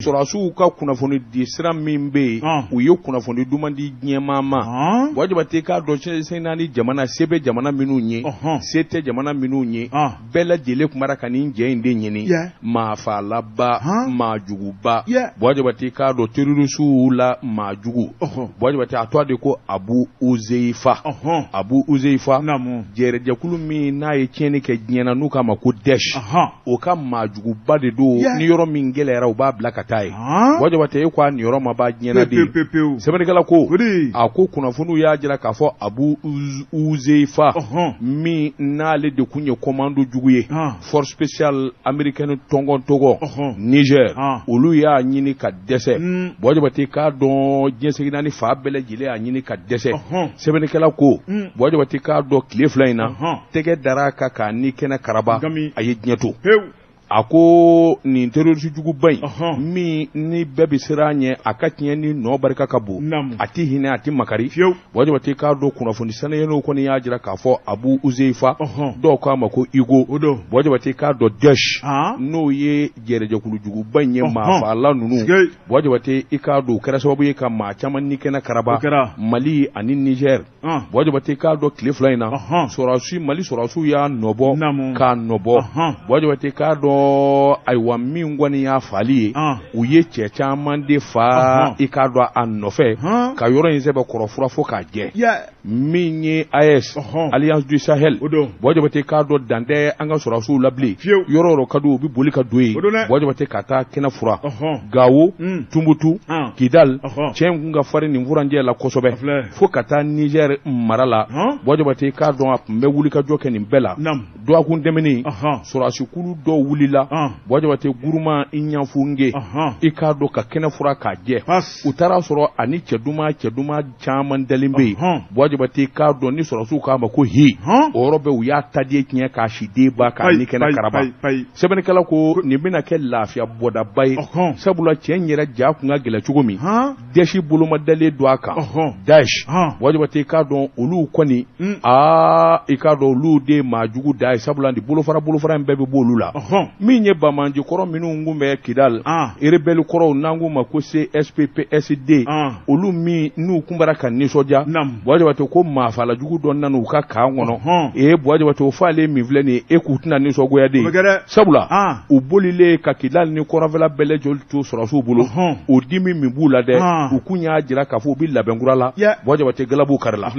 Sɔrɔsiw ka kunnafoni di sira min bɛ yen u ye kunnafoni duman di diɲɛmaa ma wajibate k'a dɔn sen naani jamana se bɛ jamana minnu ye se tɛ jamana minnu ye bɛɛ lajɛlen kumara ka nin jɛ in de ɲini maafalaba maajuguba wajibate k'a dɔn terrorisiw la maajugu wajibate a tɔgɔ de ko Abu Uzeifa Abu Uzeifa jɛrɛjɛkulu min n'a ye tiɲɛni kɛ diɲɛ na n'u k'a ma ko Daesh o ka maajuguba de don ni yɔrɔ min gɛlɛyara u b'a bila ka wajibate e ko a niyɔrɔ ma ba diɲɛna de sɛbɛnnikɛla ko a ko kunnafoniw y'a jira k'a fɔ Abu Uzeifa min n'ale de kun ye commando jugu ye force spéciale américaine tɔngɔn tɔgɔ Niger olu y'a ɲini ka dɛsɛ wajibate k'a dɔn diɲɛ segin naani fa bɛɛ lajɛlen y'a ɲini ka dɛsɛ sɛbɛnnikɛla ko wajibate k'a dɔn tile fila in na tɛgɛ dara ka k'a ni kɛnɛ karaba a ye diɲɛ to a ko nin terroriste juguba in min ni bɛɛ bɛ siran ɲɛ a ka tiɲɛ ni nɔ barika ka bon a tɛ hinɛ a tɛ makari wajibate k'a dɔn kunnafoni sanayɛnw kɔni y'a jira k'a fɔ Abu Uzeifa dɔw k'a ma ko Igo wajibate k'a dɔn Daesh n'o ye jɛrɛjɛkulu juguba in ye maafala ninnu wajibate i k'a dɔn o kɛra sababu ye ka maa caman ni kɛnɛ karaba Mali ani Niger wajibate k'a dɔn tile fila in na Mali sɔrɔsiw y'a nɔbɔ k'a nɔbɔ wajibate k'a dɔn ayiwa min kɔni y'a fali ye u ye cɛ caman de fa i k'a dɔn a nɔfɛ ka yɔrɔ in sɛbɛ kɔrɔfura fo k'a jɛ min ye AES Alliance du Sahel wajibate k'a dɔn dan tɛ an ka sɔrɔsiw la bilen yɔrɔ yɔrɔ ka di u bɛ boli ka don yen wajibate ka taa kɛnɛ fura Gawo Tunbutu Kidal cɛ in kun ka farin nin furanjɛ la kosɛbɛ fo ka taa Niger mara la wajibate k'a dɔn a tun bɛ wuli ka jɔ kɛ nin bɛɛ la dɔgɔkun tɛmɛnen sɔrɔsikulu dɔw wuli wajibate guruma i ɲanfunge i k'a dɔn ka kɛnɛ fura k'a jɛ u taara sɔrɔ ani cɛ duman caman dalen bɛ yen wajibate k'a dɔn ni sɔrɔsiw k'a ma ko o yɔrɔ bɛ u y'a taden tiɲɛ k'a si denba k'a ni kɛnɛ karaba sɛbɛnnikɛla ko nin bɛna kɛ lafiya bɔdaba ye sabula cɛ in yɛrɛ ja kun ka gɛlɛ cogo min Daesh bolomadalen don a kan Daesh wajibate k'a dɔn olu kɔni i k'a dɔn olu de maajugu da ye sabula ni bolofara in bɛɛ bɛ bɔ olu la min ye bamanji kɔrɔ minnu kun bɛ Kidal rebelle kɔrɔw n'an k'u ma ko CSPPSD olu min n'u kun bara ka nisɔndiya wajibate ko maafala jugu dɔ nana u ka kan kɔnɔ wajibate o f'ale min filɛ nin ye e k'u tɛna nisɔngoya de sabula u bolilen ka Kidal ni kɔrɔnfɛla bɛɛ lajɛlen to sɔrɔsiw bolo o dimi min b'u la dɛ u kun y'a jira k'a fɔ u bɛ labɛnkura la wajibate galabu kari la